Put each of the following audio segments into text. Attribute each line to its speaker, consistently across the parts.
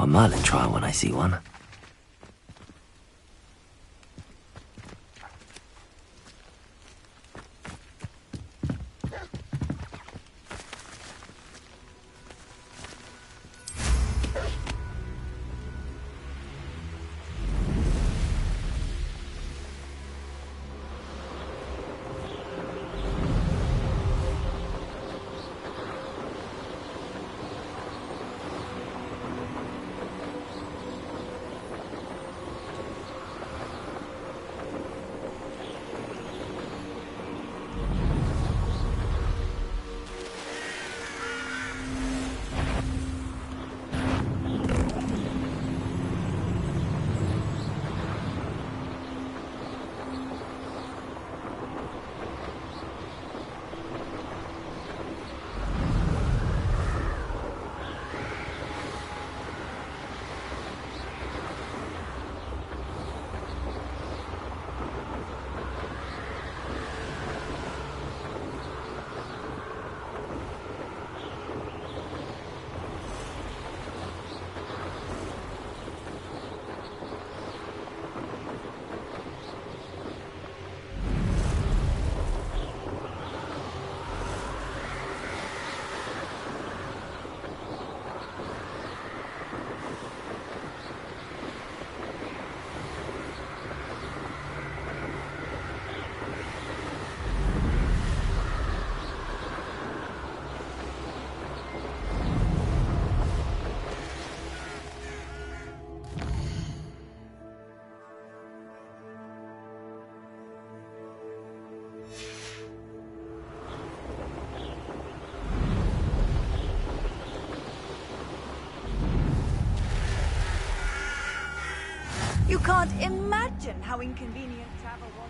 Speaker 1: a Merlin trial when I see one.
Speaker 2: You can't imagine how inconvenient travel was.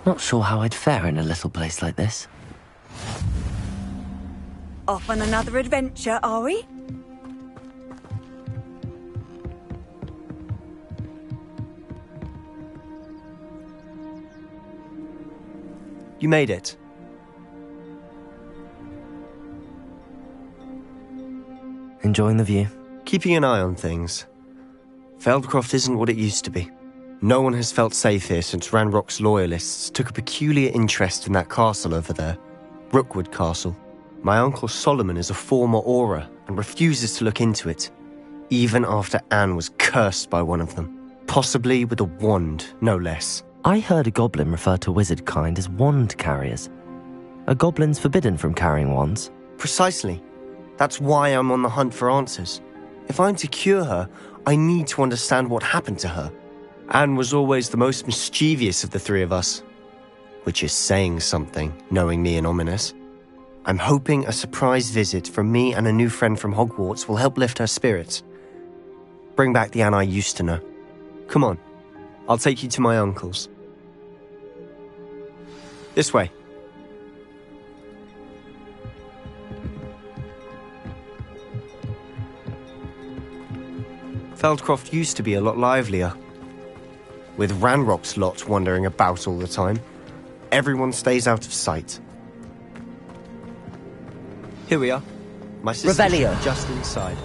Speaker 1: Not sure how I'd fare in a little place like this.
Speaker 2: Off on another adventure, are we?
Speaker 3: You made it.
Speaker 1: Enjoying the view?
Speaker 3: Keeping an eye on things. Feldcroft isn't what it used to be. No one has felt safe here since Ranrock's loyalists took a peculiar interest in that castle over there. Rookwood Castle. My uncle Solomon is a former Auror and refuses to look into it, even after Anne was cursed by one of them. Possibly with a wand, no less.
Speaker 1: I heard a goblin refer to wizard kind as wand carriers. Are goblins forbidden from carrying wands?
Speaker 3: Precisely. That's why I'm on the hunt for answers. If I'm to cure her, I need to understand what happened to her. Anne was always the most mischievous of the three of us. Which is saying something, knowing me and Ominous. I'm hoping a surprise visit from me and a new friend from Hogwarts will help lift her spirits. Bring back the Anne I used to know. Come on, I'll take you to my uncle's. This way. Feldcroft used to be a lot livelier, with Ranrock's lot wandering about all the time. everyone stays out of sight. Here we are. My sister's
Speaker 1: Revelio.
Speaker 3: just inside.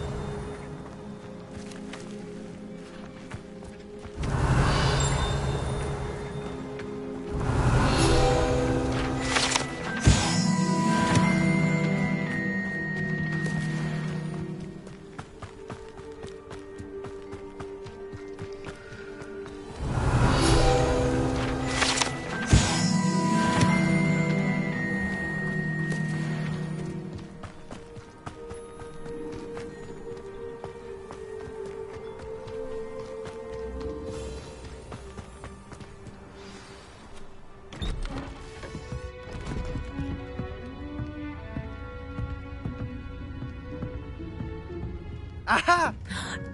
Speaker 2: Aha!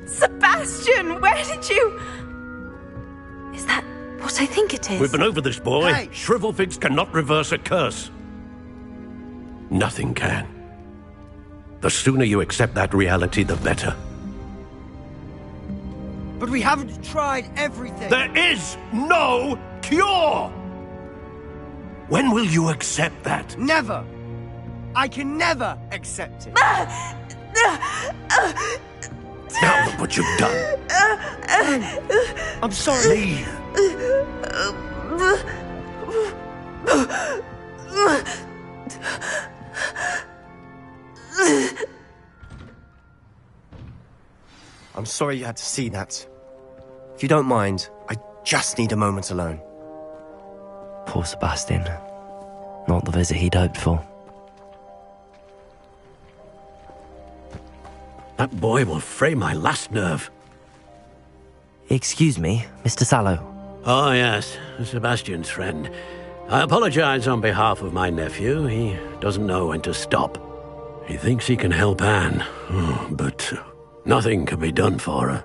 Speaker 2: Sebastian, where did you...
Speaker 4: Is that what I think it is?
Speaker 5: We've been over this, boy.
Speaker 3: Hey!
Speaker 5: Shrivelfigs cannot reverse a curse. Nothing can. The sooner you accept that reality, the better.
Speaker 3: But we haven't tried everything.
Speaker 5: There is no cure! When will you accept that?
Speaker 3: Never! I can never accept it.
Speaker 5: Now look what you've done.
Speaker 3: I'm sorry.
Speaker 5: Leave.
Speaker 3: I'm sorry you had to see that. If you don't mind, I just need a moment alone.
Speaker 1: Poor Sebastian. Not the visit he'd hoped for.
Speaker 5: That boy will fray my last nerve.
Speaker 1: Excuse me, Mr. Sallow.
Speaker 5: Oh, yes, Sebastian's friend. I apologize on behalf of my nephew. He doesn't know when to stop. He thinks he can help Anne, but nothing can be done for her.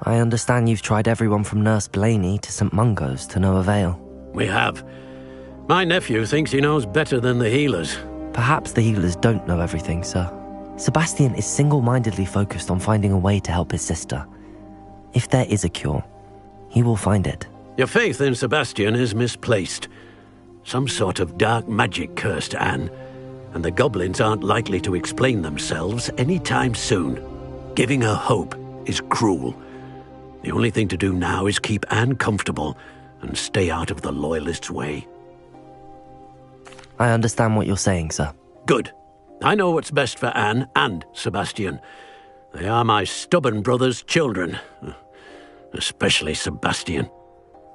Speaker 1: I understand you've tried everyone from Nurse Blaney to St. Mungo's to no avail.
Speaker 5: We have. My nephew thinks he knows better than the healers.
Speaker 1: Perhaps the healers don't know everything, sir. Sebastian is single-mindedly focused on finding a way to help his sister. If there is a cure, he will find it.
Speaker 5: Your faith in Sebastian is misplaced. Some sort of dark magic cursed Anne, and the goblins aren't likely to explain themselves anytime soon. Giving her hope is cruel. The only thing to do now is keep Anne comfortable and stay out of the Loyalists' way.
Speaker 1: I understand what you're saying, sir.
Speaker 5: Good. I know what's best for Anne and Sebastian. They are my stubborn brother's children. Especially Sebastian.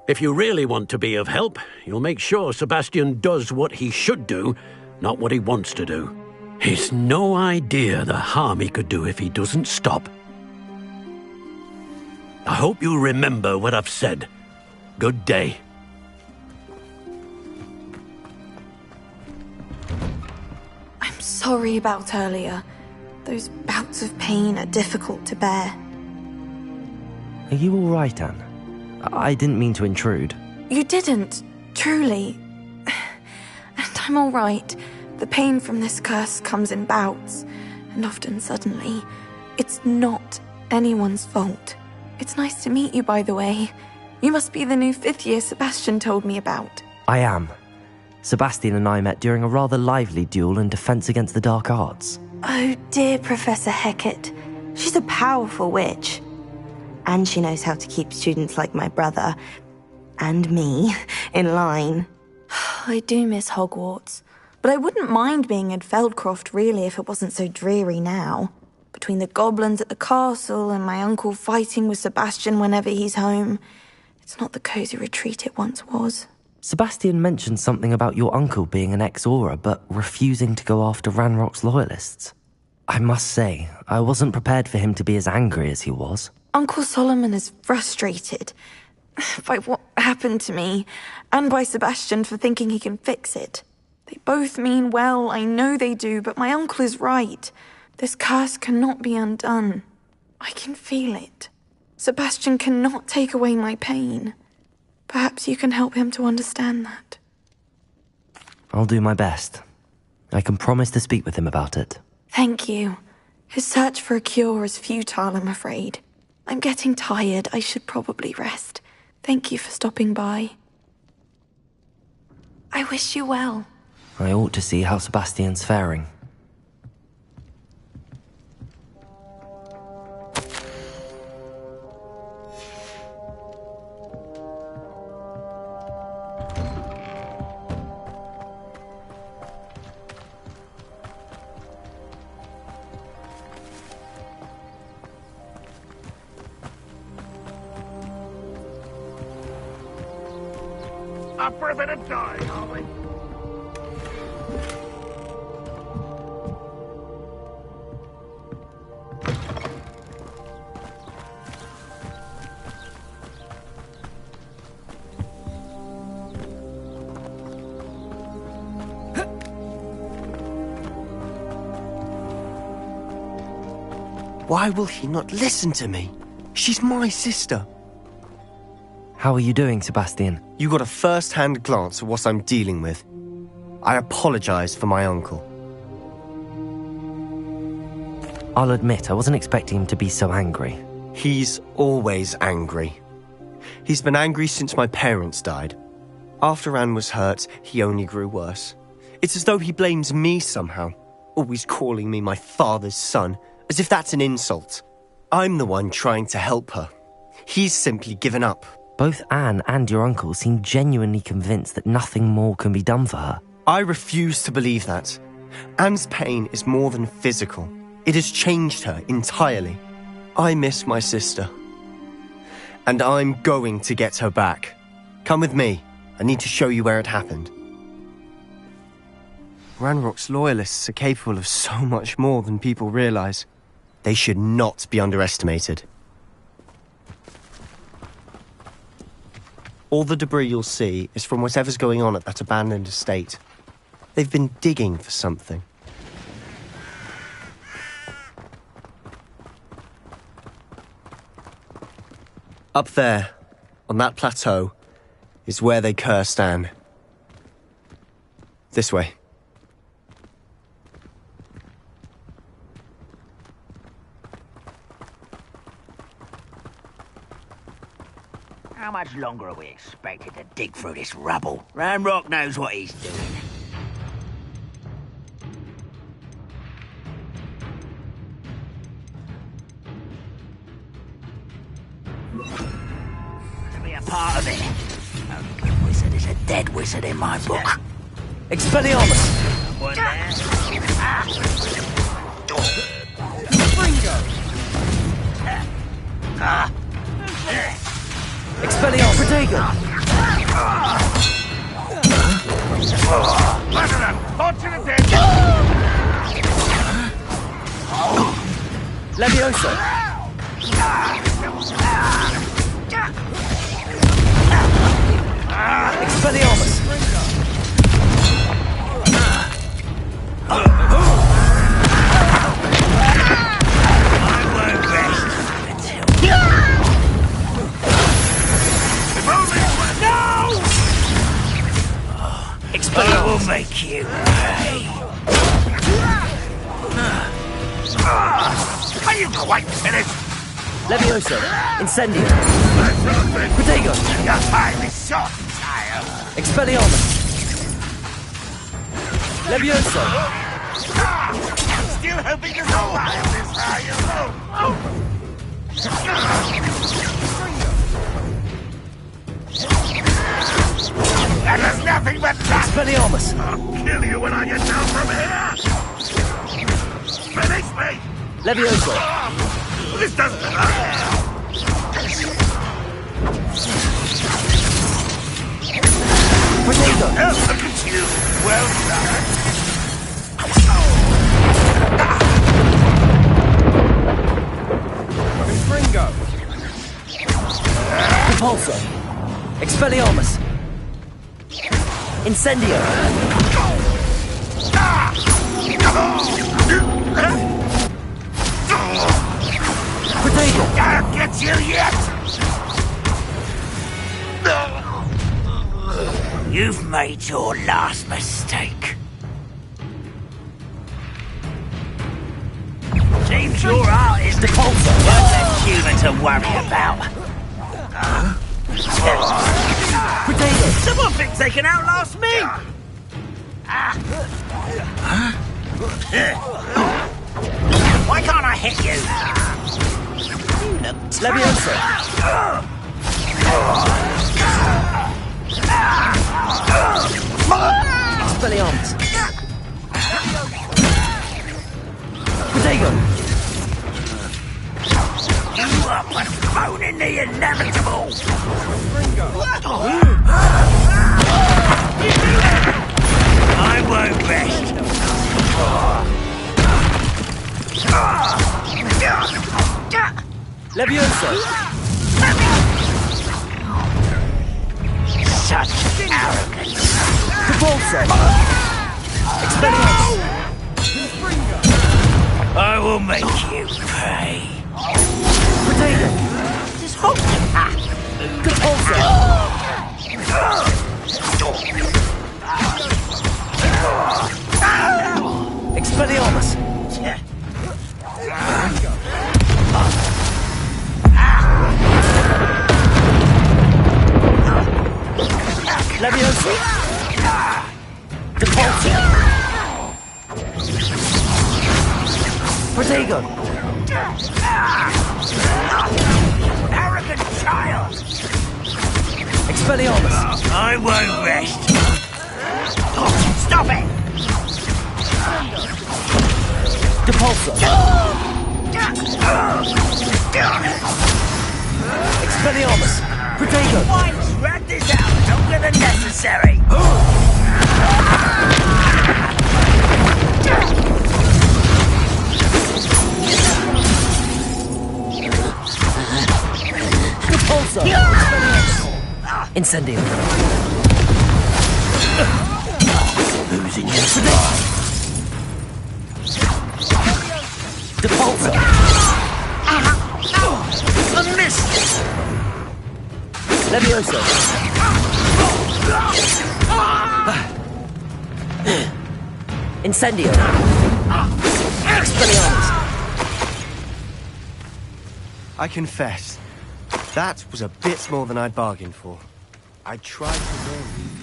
Speaker 5: If you really want to be of help, you'll make sure Sebastian does what he should do, not what he wants to do. He's no idea the harm he could do if he doesn't stop. I hope you remember what I've said. Good day.
Speaker 4: I'm sorry about earlier. Those bouts of pain are difficult to bear.
Speaker 1: Are you all right, Anne? I didn't mean to intrude.
Speaker 4: You didn't, truly. And I'm all right. The pain from this curse comes in bouts, and often suddenly. It's not anyone's fault. It's nice to meet you, by the way. You must be the new 5th year Sebastian told me about.
Speaker 1: I am. Sebastian and I met during a rather lively duel in Defense Against the Dark Arts.
Speaker 6: Oh dear, Professor Hecat. She's a powerful witch. And she knows how to keep students like my brother, and me, in line.
Speaker 4: I do miss Hogwarts, but I wouldn't mind being in Feldcroft, really, if it wasn't so dreary now. Between the goblins at the castle and my uncle fighting with Sebastian whenever he's home, it's not the cosy retreat it once was.
Speaker 1: Sebastian mentioned something about your uncle being an ex-Auror, but refusing to go after Ranrock's loyalists. I must say, I wasn't prepared for him to be as angry as he was.
Speaker 4: Uncle Solomon is frustrated by what happened to me, and by Sebastian for thinking he can fix it. They both mean well, I know they do, but my uncle is right. This curse cannot be undone. I can feel it. Sebastian cannot take away my pain. Perhaps you can help him to understand that.
Speaker 1: I'll do my best. I can promise to speak with him about it.
Speaker 4: Thank you. His search for a cure is futile, I'm afraid. I'm getting tired. I should probably rest. Thank you for stopping by. I wish you well.
Speaker 1: I ought to see how Sebastian's faring.
Speaker 7: Up for a bit of dying, aren't we?
Speaker 3: Why will he not listen to me? She's my sister.
Speaker 1: How are you doing, Sebastian?
Speaker 3: You got a first-hand glance at what I'm dealing with. I apologize for my uncle.
Speaker 1: I'll admit, I wasn't expecting him to be so angry.
Speaker 3: He's always angry. He's been angry since my parents died. After Anne was hurt, he only grew worse. It's as though he blames me somehow, always calling me my father's son, as if that's an insult. I'm the one trying to help her. He's simply given up.
Speaker 1: Both Anne and your uncle seem genuinely convinced that nothing more can be done for her.
Speaker 3: I refuse to believe that. Anne's pain is more than physical. It has changed her entirely. I miss my sister. And I'm going to get her back. Come with me. I need to show you where it happened. Ranrock's loyalists are capable of so much more than people realize. They should not be underestimated. All the debris you'll see is from whatever's going on at that abandoned estate. They've been digging for something. Up there, on that plateau, is where they cursed Anne. This way.
Speaker 7: How much longer are we expected to dig through this rubble? Ranrock knows what he's doing. To be a part of it. A good wizard is a dead wizard in my book.
Speaker 1: Expelliarmus!
Speaker 7: Someone there?
Speaker 1: Expelliarmus! Protego! Levioso! Expelliarmus!
Speaker 7: I will make you pay. Are you quite finished?
Speaker 1: Levioso! Incendio! Protego!
Speaker 7: Your time is short, child.
Speaker 1: Expelliarmus! Levioso!
Speaker 7: Still hoping to survive this, are you? That is nothing but that!
Speaker 1: Expelliarmus!
Speaker 7: I'll kill you when I get down from here! Finish me!
Speaker 1: Levioso!
Speaker 7: This doesn't hurt!
Speaker 1: Protego!
Speaker 7: Oh, look at you! Well done!
Speaker 3: Ringo!
Speaker 1: Repulsor! Expelliarmus! Incendio! Protego!
Speaker 7: I'll get you yet! You've made your last mistake. Seems your art is the pulsar. One less human to worry about. Someone thinks they can outlast me! Why can't I hit you? You look
Speaker 3: Leviosa! Expelliarmus! Protego!
Speaker 7: You are postponing the inevitable! I won't rest!
Speaker 3: Leviosa!
Speaker 7: Such arrogance!
Speaker 3: Repulsor! Expelliarmus!
Speaker 7: I will make you pay!
Speaker 3: Protego!
Speaker 7: Just hold your hat!
Speaker 3: Repulsor! Expelliarmus! Leviosa! Repulsor! Protego!
Speaker 7: Arrogant child!
Speaker 3: Expelliarmus!
Speaker 7: I won't rest! Stop it!
Speaker 3: Repulsor! Expelliarmus! Protego!
Speaker 7: Why drag this out longer than necessary?
Speaker 3: Repulsor! Incendio!
Speaker 7: Losing your spot.
Speaker 3: Repulsor!
Speaker 7: A miss!
Speaker 3: Leviosa! Incendio! Expelliarmus! I confess, that was a bit more than I'd bargained for. I tried to warn you.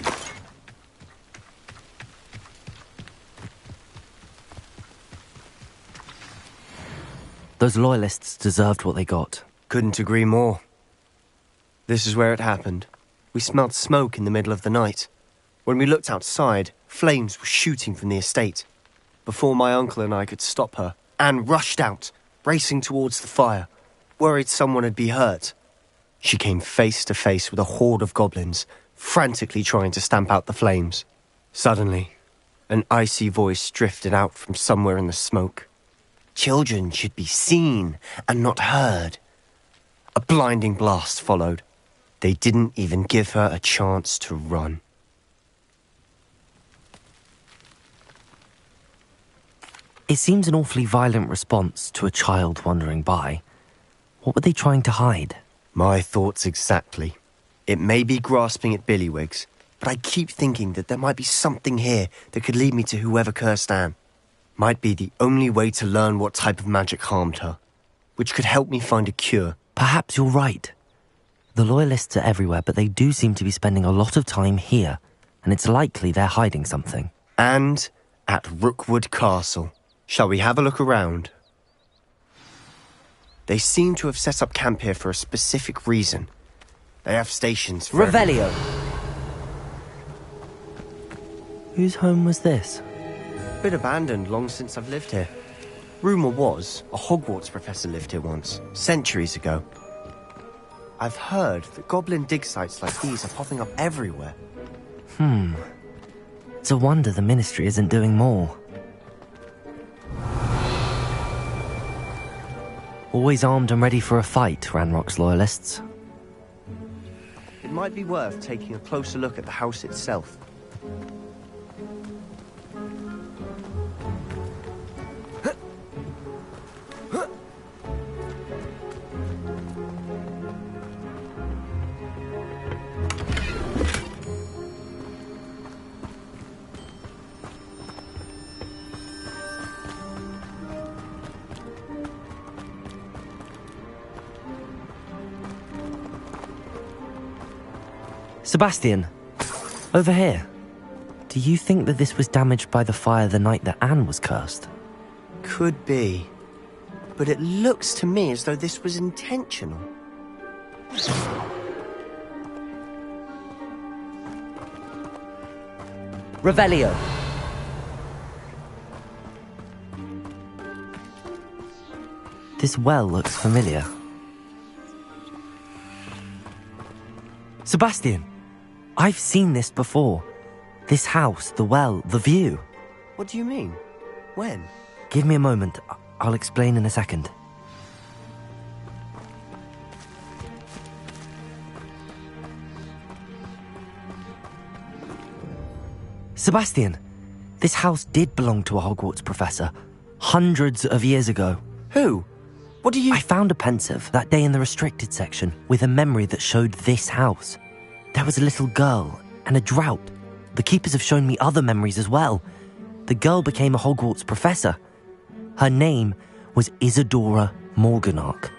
Speaker 1: Those loyalists deserved what they got.
Speaker 3: Couldn't agree more. This is where it happened. We smelled smoke in the middle of the night. When we looked outside, flames were shooting from the estate. Before my uncle and I could stop her, Anne rushed out, racing towards the fire, worried someone had been hurt. She came face to face with a horde of goblins, frantically trying to stamp out the flames. Suddenly, an icy voice drifted out from somewhere in the smoke. Children should be seen and not heard. A blinding blast followed. They didn't even give her a chance to run.
Speaker 1: It seems an awfully violent response to a child wandering by. What were they trying to hide?
Speaker 3: My thoughts exactly. It may be grasping at Billywigs, but I keep thinking that there might be something here that could lead me to whoever cursed Anne. Might be the only way to learn what type of magic harmed her, which could help me find a cure.
Speaker 1: Perhaps you're right. The Loyalists are everywhere, but they do seem to be spending a lot of time here, and it's likely they're hiding something.
Speaker 3: And at Rookwood Castle. Shall we have a look around? They seem to have set up camp here for a specific reason. They have stations for...
Speaker 1: Revelio! Whose home was this?
Speaker 3: Been abandoned long since I've lived here. Rumour was, a Hogwarts professor lived here once, centuries ago. I've heard that goblin dig sites like these are popping up everywhere.
Speaker 1: It's a wonder the Ministry isn't doing more. Always armed and ready for a fight, Ranrock's Loyalists.
Speaker 3: It might be worth taking a closer look at the house itself.
Speaker 1: Sebastian, over here. Do you think that this was damaged by the fire the night that Anne was cursed?
Speaker 3: Could be. But it looks to me as though this was intentional.
Speaker 1: Revelio. This well looks familiar. Sebastian, I've seen this before. This house, the well, the view.
Speaker 3: What do you mean? When?
Speaker 1: Give me a moment. I'll explain in a second. Sebastian, this house did belong to a Hogwarts professor, hundreds of years ago.
Speaker 3: Who? What do you...
Speaker 1: I found a pensive that day in the restricted section with a memory that showed this house. There was a little girl and a drought. The keepers have shown me other memories as well. The girl became a Hogwarts professor. Her name was Isadora Morganach.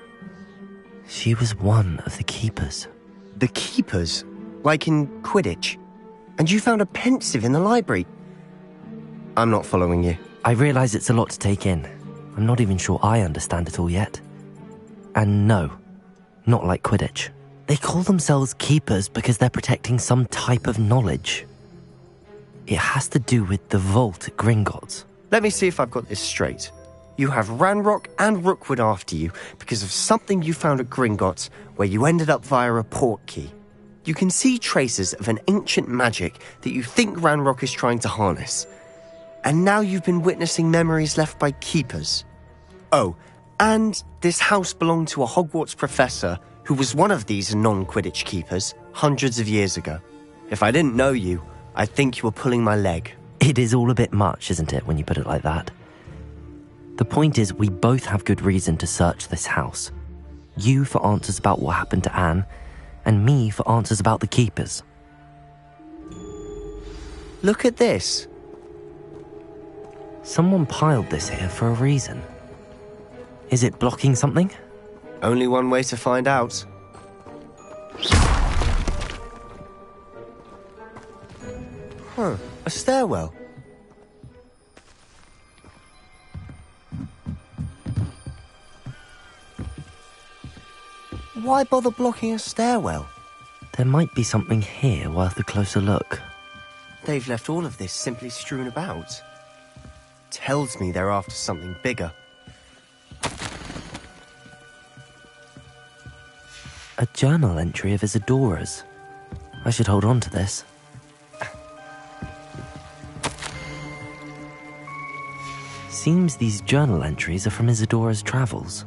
Speaker 1: She was one of the keepers.
Speaker 3: The keepers? Like in Quidditch? And you found a pensive in the library? I'm not following you.
Speaker 1: I realise it's a lot to take in. I'm not even sure I understand it all yet. And no, not like Quidditch. They call themselves keepers because they're protecting some type of knowledge. It has to do with the vault at Gringotts.
Speaker 3: Let me see if I've got this straight. You have Ranrock and Rookwood after you because of something you found at Gringotts where you ended up via a port key. You can see traces of an ancient magic that you think Ranrock is trying to harness. And now you've been witnessing memories left by keepers. Oh, and this house belonged to a Hogwarts professor who was one of these non-Quidditch keepers hundreds of years ago. If I didn't know you, I'd think you were pulling my leg.
Speaker 1: It is all a bit much, isn't it, when you put it like that? The point is, we both have good reason to search this house. You for answers about what happened to Anne, and me for answers about the keepers.
Speaker 3: Look at this.
Speaker 1: Someone piled this here for a reason. Is it blocking something?
Speaker 3: Only one way to find out. A stairwell. Why bother blocking a stairwell?
Speaker 1: There might be something here worth a closer look.
Speaker 3: They've left all of this simply strewn about. Tells me they're after something bigger.
Speaker 1: A journal entry of Isadora's. I should hold on to this. Seems these journal entries are from Isadora's travels.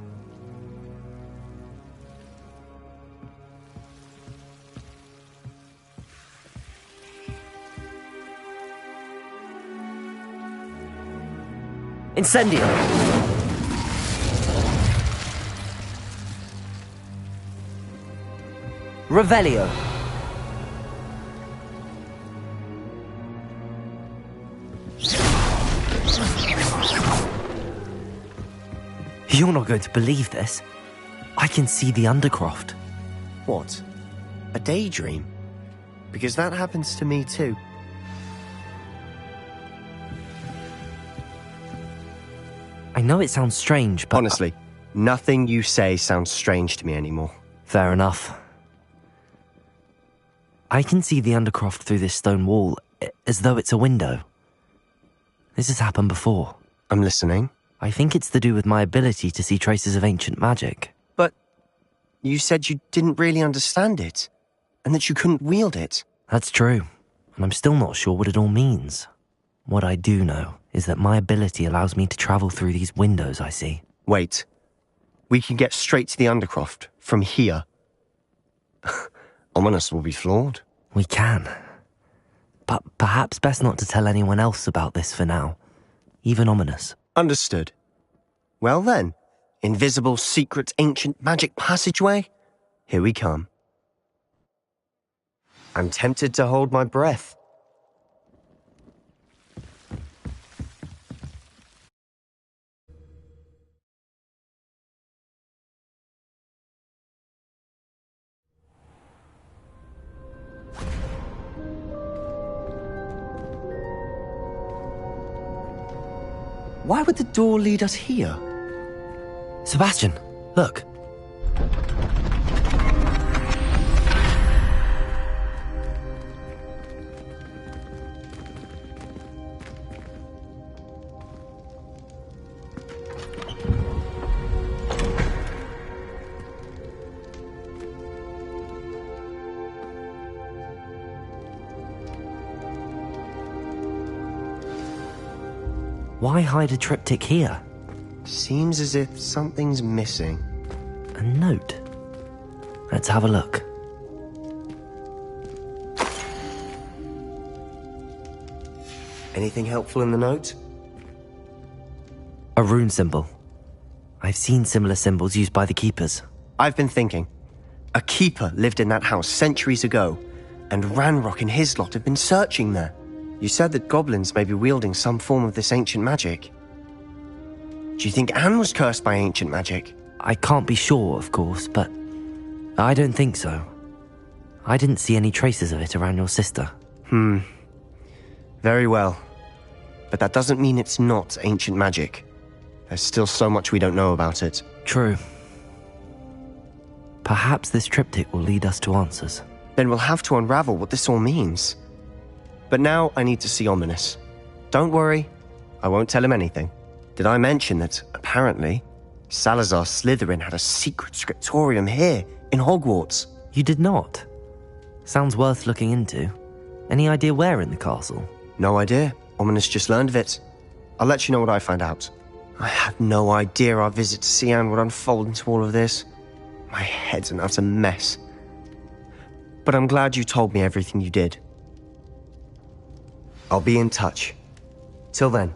Speaker 1: Incendio! Revelio! You're not going to believe this. I can see the Undercroft.
Speaker 3: What? A daydream? Because that happens to me too.
Speaker 1: I know it sounds strange, but...
Speaker 3: Honestly, nothing you say sounds strange to me anymore.
Speaker 1: Fair enough. I can see the Undercroft through this stone wall, as though it's a window. This has happened before.
Speaker 3: I'm listening.
Speaker 1: I think it's to do with my ability to see traces of ancient magic.
Speaker 3: But you said you didn't really understand it, and that you couldn't wield it.
Speaker 1: That's true, and I'm still not sure what it all means. What I do know is that my ability allows me to travel through these windows I see.
Speaker 3: Wait. We can get straight to the Undercroft from here. Ominous will be flawed.
Speaker 1: We can. But perhaps best not to tell anyone else about this for now. Even Ominous.
Speaker 3: Understood. Well then, invisible, secret, ancient magic passageway? Here we come. I'm tempted to hold my breath. Why would the door lead us here?
Speaker 1: Sebastian, look. Why hide a triptych here?
Speaker 3: Seems as if something's missing.
Speaker 1: A note. Let's have a look.
Speaker 3: Anything helpful in the note?
Speaker 1: A rune symbol. I've seen similar symbols used by the keepers.
Speaker 3: I've been thinking. A keeper lived in that house centuries ago, and Ranrock and his lot have been searching there. You said that goblins may be wielding some form of this ancient magic. Do you think Anne was cursed by ancient magic?
Speaker 1: I can't be sure, of course, but I don't think so. I didn't see any traces of it around your sister.
Speaker 3: Very well. But that doesn't mean it's not ancient magic. There's still so much we don't know about it.
Speaker 1: True. Perhaps this triptych will lead us to answers.
Speaker 3: Then we'll have to unravel what this all means. But now I need to see Ominous. Don't worry, I won't tell him anything. Did I mention that, apparently, Salazar Slytherin had a secret scriptorium here, in Hogwarts?
Speaker 1: You did not? Sounds worth looking into. Any idea where in the castle?
Speaker 3: No idea. Ominous just learned of it. I'll let you know what I find out. I had no idea our visit to see Anne would unfold into all of this. My head's an utter mess. But I'm glad you told me everything you did. I'll be in touch. Till then.